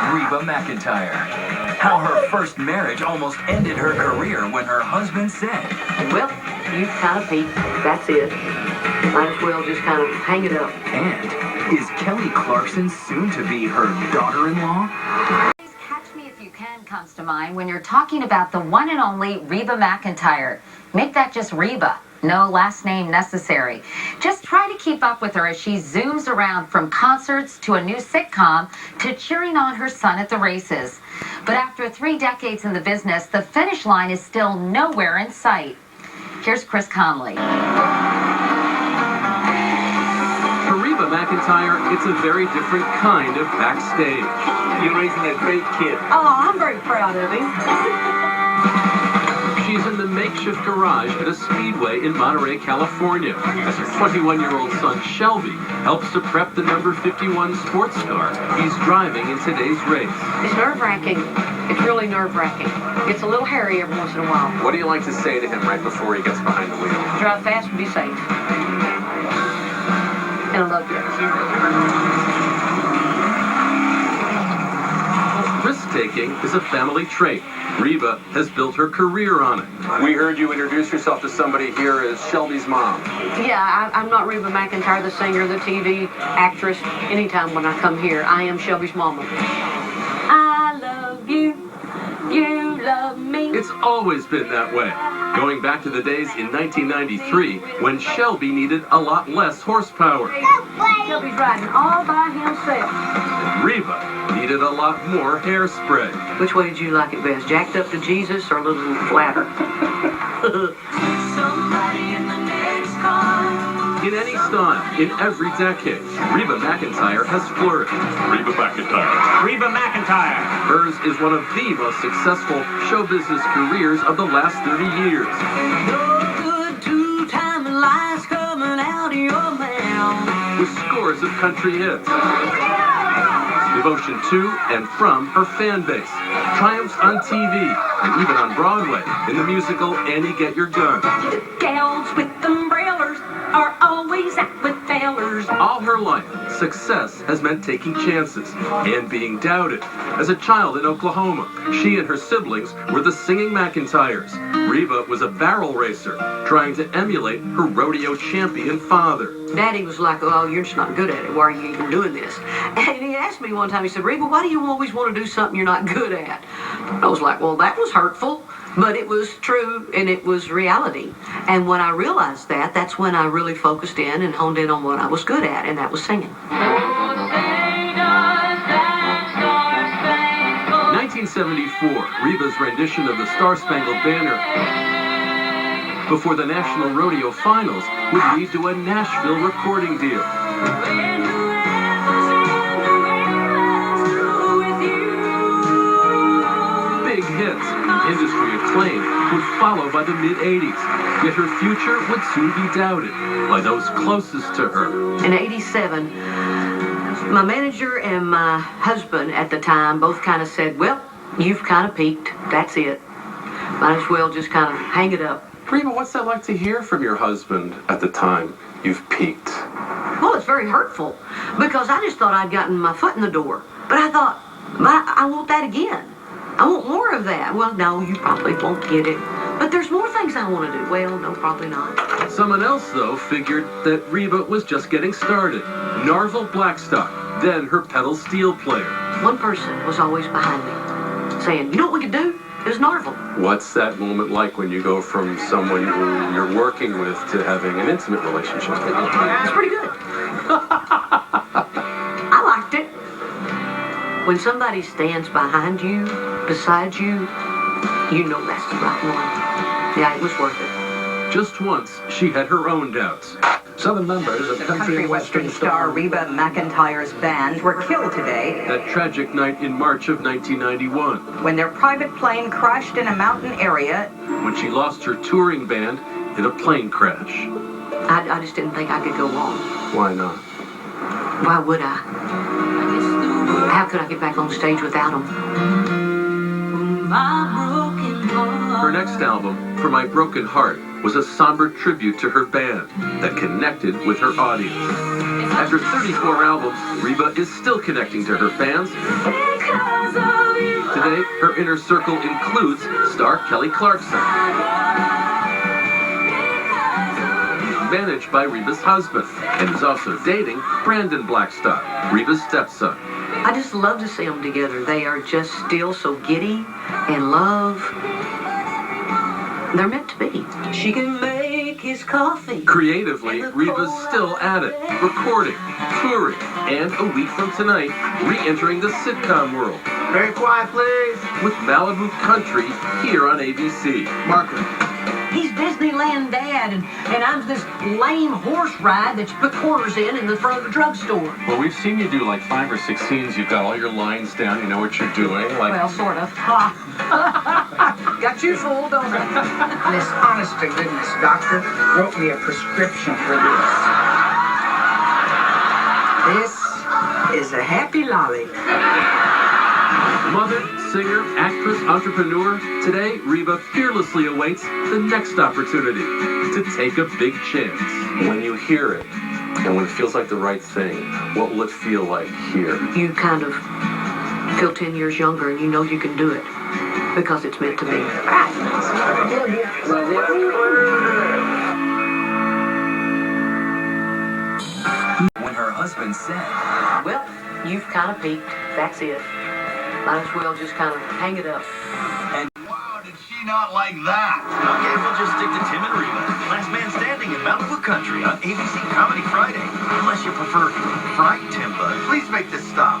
Reba McEntire. How her first marriage almost ended her career when her husband said, "Well, you've kind of peaked. That's it. Might as well just kind of hang it up." And is Kelly Clarkson soon to be her daughter-in-law? Catch Me If You Can comes to mind when you're talking about the one and only Reba McEntire. Make that just Reba. No last name necessary. Just try to keep up with her as she zooms around from concerts to a new sitcom to cheering on her son at the races. But after 3 decades in the business, the finish line is still nowhere in sight. Here's Chris Conley. For Reba McEntire, it's a very different kind of backstage. You're raising a great kid. Oh, I'm very proud of him. She's in the makeshift garage at a speedway in Monterey, California, as her 21-year-old son Shelby helps to prep the number 51 sports car he's driving in today's race. It's nerve-wracking. It's really nerve-wracking. It's a little hairy every once in a while. What do you like to say to him right before he gets behind the wheel? Drive fast and be safe. And I love you. Risk-taking is a family trait. Reba has built her career on it. We heard you introduce yourself to somebody here as Shelby's mom. Yeah, I'm not Reba McEntire, the singer, the TV actress. Anytime when I come here, I am Shelby's mama. I love you. You love me. It's always been that way, going back to the days in 1993 when Shelby needed a lot less horsepower. Shelby's riding all by himself. And Reba needed a lot more hairspray. Which way did you like it best? Jacked up to Jesus or a little flatter? In any style, in every decade, Reba McEntire has flourished. Reba McEntire. Reba McEntire. Hers is one of the most successful show business careers of the last 30 years. No good two-time lies coming out of your mouth. With scores of country hits. Devotion to and from her fan base. Triumphs on TV and even on Broadway in the musical Annie Get Your Gun. The gals with umbrellas are always out with fellers. All her life, success has meant taking chances and being doubted. As a child in Oklahoma, she and her siblings were the Singing McEntires. Reba was a barrel racer, trying to emulate her rodeo champion father. Daddy was like, "Oh, you're just not good at it. Why are you even doing this?" And he asked me one time, he said, "Reba, why do you always want to do something you're not good at?" I was like, well, that was hurtful. But it was true, and it was reality. And when I realized that, that's when I really focused in and honed in on what I was good at, and that was singing. 1974, Reba's rendition of the Star-Spangled Banner before the National Rodeo Finals would lead to a Nashville recording deal. Big hits, industry acclaim would follow by the mid-'80s, yet her future would soon be doubted by those closest to her. In '87, my manager and my husband at the time both kind of said, "Well, you've kind of peaked. That's it. Might as well just kind of hang it up." Reba, what's that like to hear from your husband at the time? You've peaked. Well, it's very hurtful because I just thought I'd gotten my foot in the door. But I thought, I want that again. I want more of that. Well, no, you probably won't get it. But there's more things I want to do. Well, no, probably not. Someone else, though, figured that Reba was just getting started. Narville Blackstock, then her pedal steel player. One person was always behind me saying, "You know what we could do? It was Narville." What's that moment like when you go from someone who you're working with to having an intimate relationship with? It's pretty good. I liked it. When somebody stands behind you, beside you, you know that's the right one. Yeah, it was worth it. Just once, she had her own doubts. Seven members of country and western star Reba McEntire's band were killed today. That tragic night in March of 1991. When their private plane crashed in a mountain area. When she lost her touring band in a plane crash. I just didn't think I could go on. Why not? Why would I? How could I get back on stage without them? Her next album, For My Broken Heart, was a somber tribute to her band that connected with her audience. After 34 albums, Reba is still connecting to her fans Today, her inner circle includes star Kelly Clarkson, managed by Reba's husband, and is also dating Brandon Blackstock, Reba's stepson. I just love to see them together. They are just still so giddy and love. They're meant to be. She can make his coffee. Creatively, Reba's still at it, recording, touring, and a week from tonight, re-entering the sitcom world Very quiet, please. with Malibu Country here on ABC. Marker. He's Disneyland Dad, and I'm this lame horse ride that you put quarters in the front of the drugstore. Well, we've seen you do like 5 or 6 scenes. You've got all your lines down. You know what you're doing. Like, Well, sort of. Got you fooled, don't it? This honest to goodness doctor wrote me a prescription for this. This is a happy lolly. Mother, singer, actress, entrepreneur, today Reba fearlessly awaits the next opportunity to take a big chance. when you hear it, and when it feels like the right thing, what will it feel like here? You kind of feel 10 years younger, and you know you can do it because it's meant to be. When her husband said, Well, you've kind of peaked. That's it. Might as well just kind of hang it up. Wow, did she not like that? Okay, we'll just stick to Tim and Reba. Last Man Standing in Malibu Country on ABC Comedy Friday. Unless you prefer fried Tim Bud. Please make this stop.